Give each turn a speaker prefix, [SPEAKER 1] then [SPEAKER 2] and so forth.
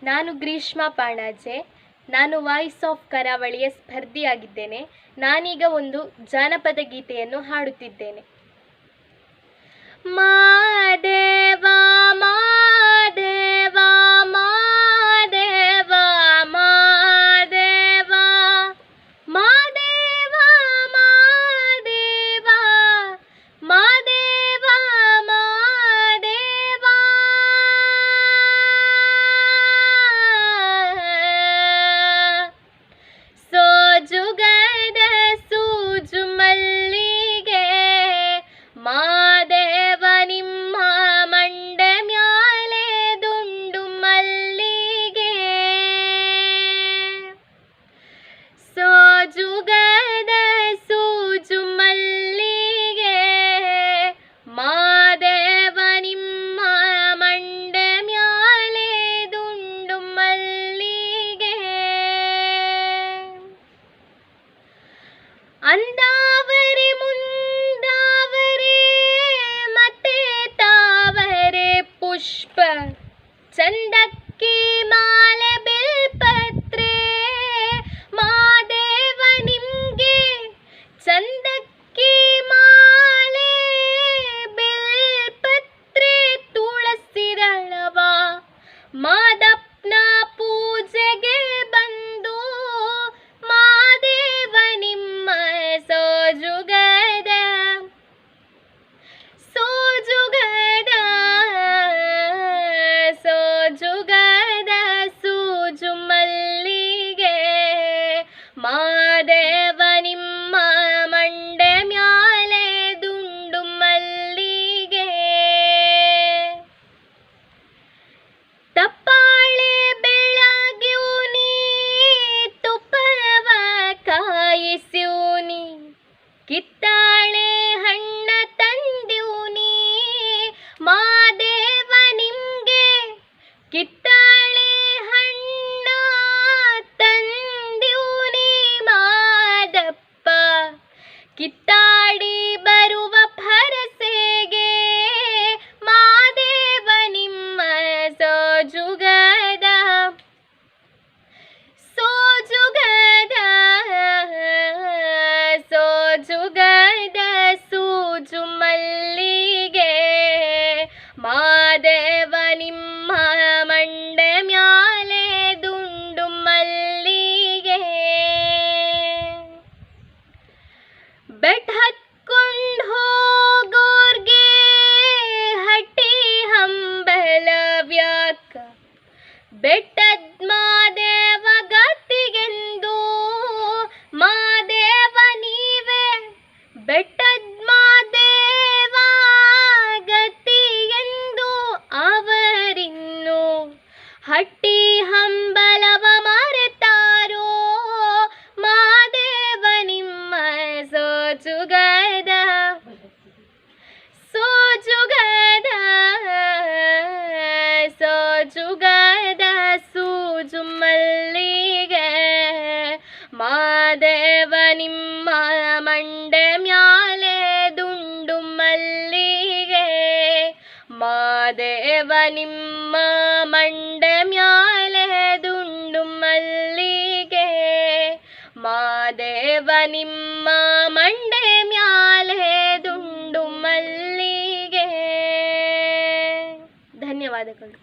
[SPEAKER 1] ನಾನು ಗ್ರೀಷ್ಮಾ ಪಾಣಾಜೆ. ನಾನು voice of ಕರಾವಳಿಯ ಸ್ಪರ್ಧಿಯಾಗಿದ್ದೇನೆ. ನಾನೀಗ ಒಂದು ಜಾನಪದ ಗೀತೆಯನ್ನು ಹಾಡುತ್ತಿದ್ದೇನೆ. ಮಾದೇವ ಮಾದೇವ ಮಾದೇವ ಮಾದೇವ ಮಾದೇವ ಮಾದೇವ ಮಾದೇವ ಮಾದೇವ ಸೋಜುಗದ ಸೂಜು ಮಲ್ಲಿಗೆ ಮಾದೇವ ನಿಮ್ಮ ಮಂಡೆ ಮ್ಯಾಲೆ ದುಂಡು ಮಲ್ಲಿಗೆ ಸೋಜುಗದ ಸೂಜು ಮಲ್ಲಿಗೆ ಮಾದೇವ ನಿಮ್ಮ ಮಂಡೆ ಮ್ಯಾಲೆ ದುಂಡು ಮಲ್ಲಿಗೆ ಅಂದಾವರೆ ಮುಂದಾವರೆ ಮತ್ತೆ ತಾವರೆ ಪುಷ್ಪ ಚಂದಕ್ಕೆ ಮಾಲೆ ಬಿಲ್ಪತ್ರೆ ಮಾದೇವ ನಿಮ್ಗೆ ಚಂದಕ್ಕೆ ಮಾಲೆ ಬಿಲ್ಪತ್ರೆ ತುಳಸಿರಳವ ಮಾದಪ್ಪನ ಪೂಜೆಗೆ ಬಂದು ಮಾದೇವ ನಿಮ್ಮ ಸೋಜುಗದ ಸೋಜುಗದ ಸೋಜುಗದ ಸೂಜು ಮಲ್ಲಿಗೆ ಮಾದೇವ ನಿಮ್ಮ ಮಂಡೆ ಮ್ಯಾಲೆ ದುಂಡು ಮಲ್ಲಿಗೆ ತಪ್ಪಾಳೆ ಬೆಳಗ್ಯೂನಿ ತುಪ್ಪವ ಕಾಯಿಸ್ಯೂನಿ ಕಿತ್ತಾಳೆ ಹಣ್ಣ ತಂದ್ಯೂನಿ ಮಾದೇವ ನಿಮ್ಗೆ ಕಿತ್ತಾಳೆ ಹಣ್ಣ ತಂದ್ಯೂನಿ ಮಾದಪ್ಪ ಕಿತ್ತಾಡಿ ಬರುವ ಭರಸೆಗೆ ಮಾದೇವ ನಿಮ್ಮ ಸೋಜುಗದ ಸೋಜುಗದ ಸೋಜುಗದ ಸೂಜು ಮಲ್ಲಿಗೆ ಮಾದೇವ ನಿಮ್ಮ ಮಂಡೆ ಮ್ಯಾಲೆ ದುಂಡು ಮಲ್ಲಿಗೆ ಬೆಟ್ ಹತ್ಕೊಂಡು ಹೋಗೋರ್ಗೆ ಹಟ್ಟಿ ಹಂಬಲವ್ಯಾಕ ಬೆಟ್ಟದ ಮಾದೇವ ಗತಿಗೆಂದು ಮಾದೇವ ನೀವೇ ಬೆಟ್ಟದ ಮಾದೇವ ಗತಿಗೆಂದು ಅವರಿನ್ನು ಹಟ್ಟಿ ಹಂಬಲವ ಮರೆತಾರೋ ಮಾದೇವ ನಿಮ್ಮ ಸೋಜುಗದ ಸೋಜುಗದ ಸೋಜುಗದ ಸೂಜು ಮಲ್ಲಿಗೆ ಮಾದೇವ ನಿಮ್ಮ ಮಂಡೆ ಮ್ಯಾಲೆ ದುಂಡು ಮಲ್ಲಿಗೆ ಮಾದೇವ ನಿಮ್ಮ ಮಂಡೆ ಮ್ಯಾಲೆ ದುಂಡು ಮಲ್ಲಿಗೆ ಮಾದೇವ ನಿಮ್ಮ ಮಂಡೆ ಮ್ಯಾಲೆ ದುಂಡು ಮಲ್ಲಿಗೆ. ಧನ್ಯವಾದಗಳು.